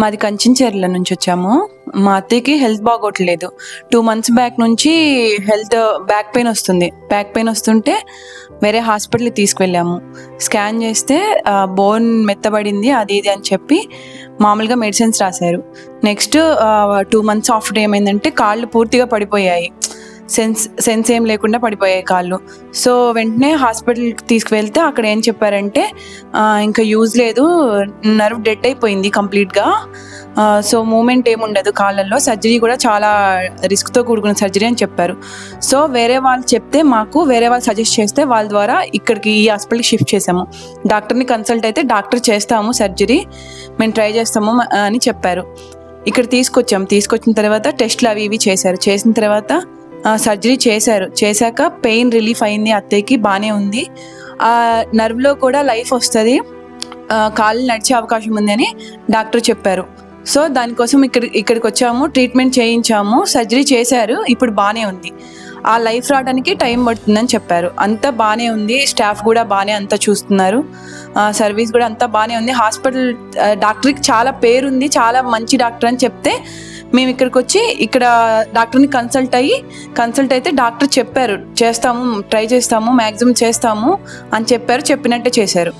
మాది కంచిన్చర్ల నుంచి వచ్చాము. మా అత్తయ్యకి హెల్త్ బాగోట్లేదు. 2 మంత్స్ బ్యాక్ నుంచి బ్యాక్ పెయిన్ వస్తుంటే వేరే హాస్పిటల్కి తీసుకువెళ్ళాము. స్కాన్ చేస్తే బోన్ మెత్తబడింది అది ఇది అని చెప్పి మామూలుగా మెడిసిన్స్ రాశారు. నెక్స్ట్ 2 మంత్స్ ఆఫ్టర్ ఏమైందంటే కాళ్ళు పూర్తిగా పడిపోయాయి. సెన్స్ ఏం లేకుండా పడిపోయాయి కాళ్ళు. సో వెంటనే హాస్పిటల్కి తీసుకువెళ్తే అక్కడ ఏం చెప్పారంటే ఇంకా యూజ్ లేదు, నర్వ్ డెడ్ అయిపోయింది కంప్లీట్గా. సో మూమెంట్ ఏముండదు కాళ్ళల్లో, సర్జరీ కూడా చాలా రిస్క్తో కూడుకున్న సర్జరీ అని చెప్పారు. సో వేరే వాళ్ళు సజెస్ట్ చేస్తే వాళ్ళ ద్వారా ఇక్కడికి ఈ హాస్పిటల్కి షిఫ్ట్ చేసాము. డాక్టర్ని కన్సల్ట్ అయితే డాక్టర్ చేస్తాము సర్జరీ, మేము ట్రై చేస్తాము అని చెప్పారు. ఇక్కడ తీసుకొచ్చిన తర్వాత టెస్ట్లు అవి ఇవి చేసిన తర్వాత సర్జరీ చేశాక పెయిన్ రిలీఫ్ అయింది. అత్తయ్యకి బాగానే ఉంది. ఆ నర్వ్లో కూడా లైఫ్ వస్తుంది, కాళ్ళు నడిచే అవకాశం ఉంది అని డాక్టర్ చెప్పారు. సో దానికోసం ఇక్కడికి వచ్చాము, ట్రీట్మెంట్ చేయించాము, సర్జరీ చేశారు, ఇప్పుడు బాగానే ఉంది. ఆ లైఫ్ రావడానికి టైం పడుతుందని చెప్పారు. అంతా బాగానే ఉంది, స్టాఫ్ కూడా బాగానే అంతా చూస్తున్నారు, సర్వీస్ కూడా అంతా బాగానే ఉంది. హాస్పిటల్ డాక్టర్కి చాలా పేరుంది, చాలా మంచి డాక్టర్ అని చెప్తే మేము ఇక్కడికి వచ్చి ఇక్కడ డాక్టర్ని కన్సల్ట్ అయితే డాక్టర్ చెప్పారు ట్రై చేస్తాము, మ్యాక్సిమం చేస్తాము అని చెప్పారు. చెప్పినట్టే చేశారు.